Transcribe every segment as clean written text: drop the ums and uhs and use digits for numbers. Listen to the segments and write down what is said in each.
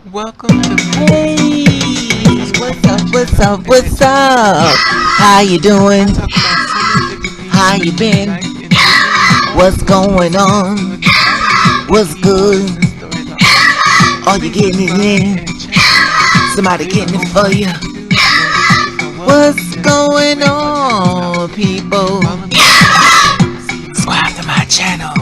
Welcome to Hey, what's up? What's up? What's up? How you doing? I talk about so many different things How you related to been? life and living, all What's the things going that come on? into it. I am your What's host, good? Mr. Storyteller. Are you Please getting it subscribe in? and check out Somebody Bigger getting it Over for on you? YouTube where we speak on wellness What's in a different going way. So check us out. on, people? Follow me on Instagram and see how we Subscribe to do. my channel.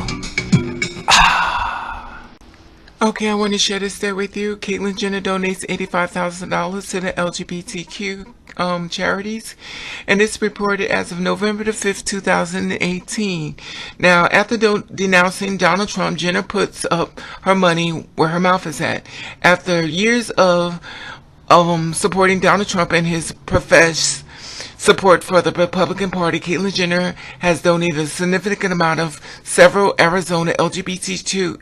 Okay, I want to share this story with you. Caitlyn Jenner donates $85,000 to the LGBTQ charities, and it's reported as of November the 5th, 2018. Now, after denouncing Donald Trump, Jenner puts up her money where her mouth is at. After years of supporting Donald Trump and his professed support for the Republican Party, Caitlyn Jenner has donated a significant amount of several Arizona LGBTQ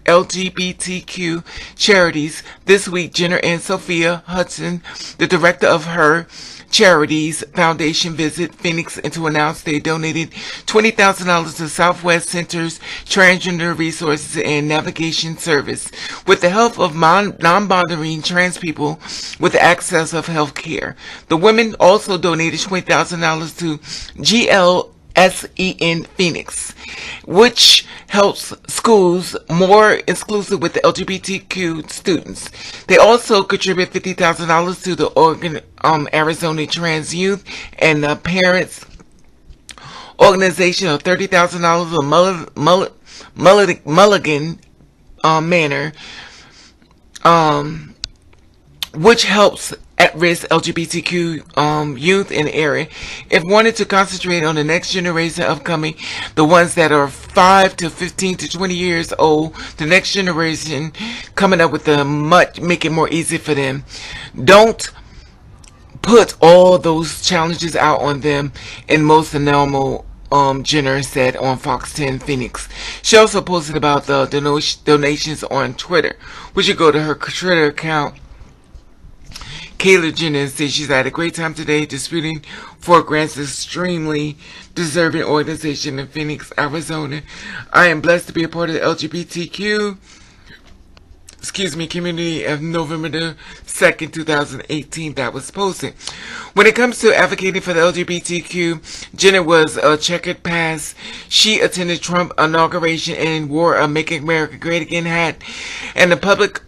charities. This week, Jenner and Sophia Hudson, the director of her Charities Foundation, visit Phoenix and to announce they donated $20,000 to Southwest Center's Transgender Resources and Navigation Service with the help of non-binary trans people with access of health care. The women also donated $20,000 to GLSEN Phoenix, which helps schools more exclusive with the LGBTQ students. They also contribute $50,000 to the Arizona Trans Youth and Parents Organization, of $30,000 of Mulligan Manor, which helps at-risk LGBTQ youth in the area. If wanted to concentrate on the next generation upcoming, the ones that are 5 to 15 to 20 years old, the next generation coming up with the make it more easy for them. Don't put all those challenges out on them in most normal. Jenner said on Fox 10 Phoenix. She also posted about the donations on Twitter. We should go to her Twitter account. Caitlyn Jenner says she's had a great time today disputing for grants extremely deserving organization in Phoenix, Arizona. I am blessed to be a part of the LGBTQ community of November the 2nd, 2018 that was posted. When it comes to advocating for the LGBTQ, Jenner was a checkered past. She attended Trump inauguration and wore a Make America Great Again hat. And the public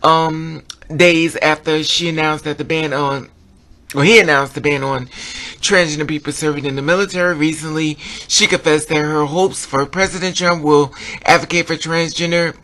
days after she announced that he announced the ban on transgender people serving in the military. Recently, she confessed that her hopes for President Trump will advocate for transgender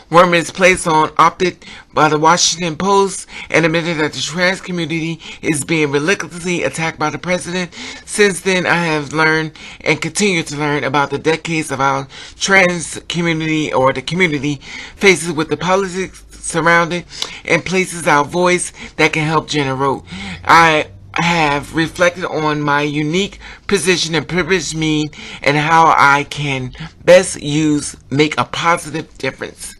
women's place on opted by the Washington Post and admitted that the trans community is being relentlessly attacked by the president. Since then, I have learned and continue to learn about the decades of our trans community, or the community faces with the politics surrounding and places our voice that can help. Jenner wrote, I have reflected on my unique position and privilege mean and how I can best make a positive difference.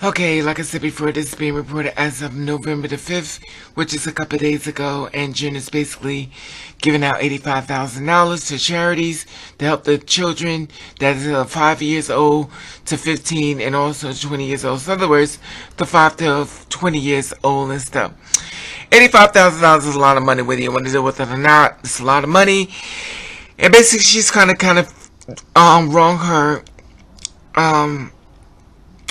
Okay, like I said before, this is being reported as of November the 5th, which is a couple of days ago, and Jen is basically giving out $85,000 to charities to help the children that is 5 years old to 15 and also 20 years old. So in other words, the 5 to 20 years old and stuff. $85,000 is a lot of money, whether you want to deal with it or not. It's a lot of money. And basically, she's kind of wrong her,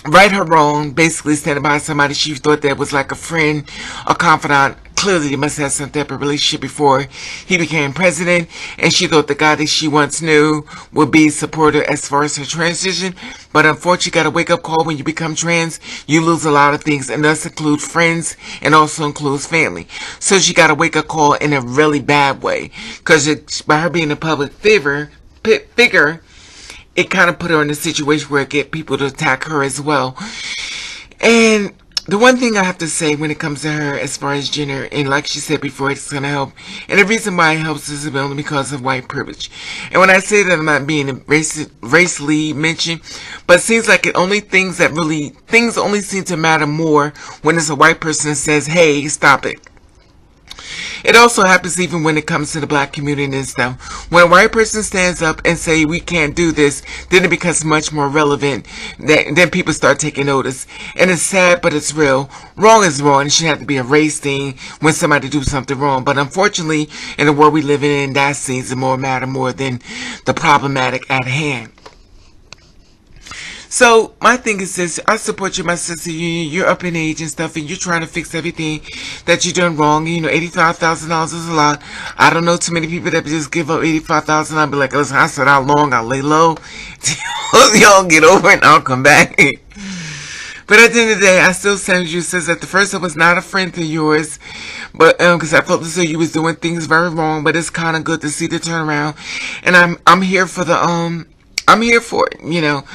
right her wrong, basically standing by somebody she thought that was like a friend, a confidant. Clearly, they must have some type of relationship before he became president, and she thought the guy that she once knew would be supportive as far as her transition. But unfortunately, you got a wake-up call when you become trans. You lose a lot of things, and thus include friends and also includes family. So she got a wake-up call in a really bad way, because by her being a public figure, it kind of put her in a situation where it get people to attack her as well. And the one thing I have to say when it comes to her, as far as Jenner, and like she said before, it's going to help. And the reason why it helps is only because of white privilege. And when I say that, I'm not being racially mentioned, but it seems like things only seem to matter more when it's a white person that says, hey, stop it. It also happens even when it comes to the black community and stuff. When a white person stands up and say we can't do this, then it becomes much more relevant. Then people start taking notice. And it's sad, but it's real. Wrong is wrong. It shouldn't have to be a race thing when somebody do something wrong. But unfortunately, in the world we live in, that seems to matter more than the problematic at hand. So, my thing is this, I support you, my sister. You're up in age and stuff, and you're trying to fix everything that you're doing wrong. You know, $85,000 is a lot. I don't know too many people that just give up $85,000. I'll be like, listen, I said how long, I'll lay low. Y'all get over it, and I'll come back. But at the end of the day, I still send you, says that the first one was not a friend of yours, but because I felt as though you was doing things very wrong, but it's kind of good to see the turnaround, and I'm here for the I'm here for it, you know.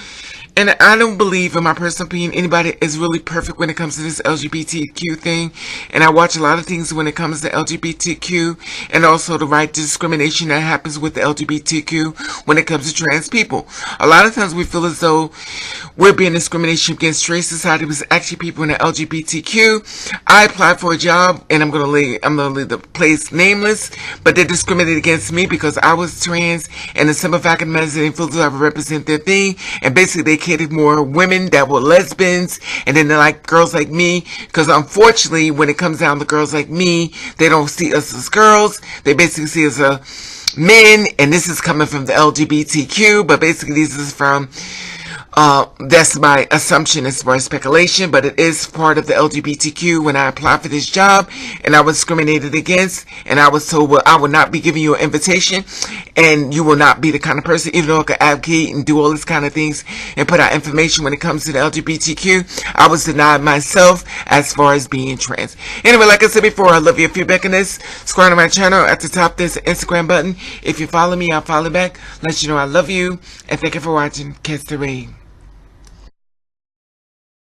And I don't believe, in my personal opinion, anybody is really perfect when it comes to this LGBTQ thing. And I watch a lot of things when it comes to LGBTQ and also the right discrimination that happens with the LGBTQ when it comes to trans people. A lot of times we feel as though we're being discrimination against trans society, but it's actually people in the LGBTQ. I applied for a job, and I'm gonna leave the place nameless, but they discriminated against me because I was trans, and the simple fact of the matter is they feel as though I represent their thing, and basically they catered more women that were lesbians, and then they like girls like me, because unfortunately when it comes down to girls like me, they don't see us as girls, they basically see us as men, and this is coming from the LGBTQ, but basically this is from that's my assumption as far as speculation, but it is part of the LGBTQ. When I applied for this job and I was discriminated against, and I was told, well, I will not be giving you an invitation, and you will not be the kind of person, even though I could advocate and do all these kind of things and put out information when it comes to the LGBTQ, I was denied myself as far as being trans. Anyway, like I said before, I love your feedback on this. Subscribe to my channel. At the top, there's an Instagram button. If you follow me, I'll follow back. Let you know I love you, and thank you for watching. Kiss the rain.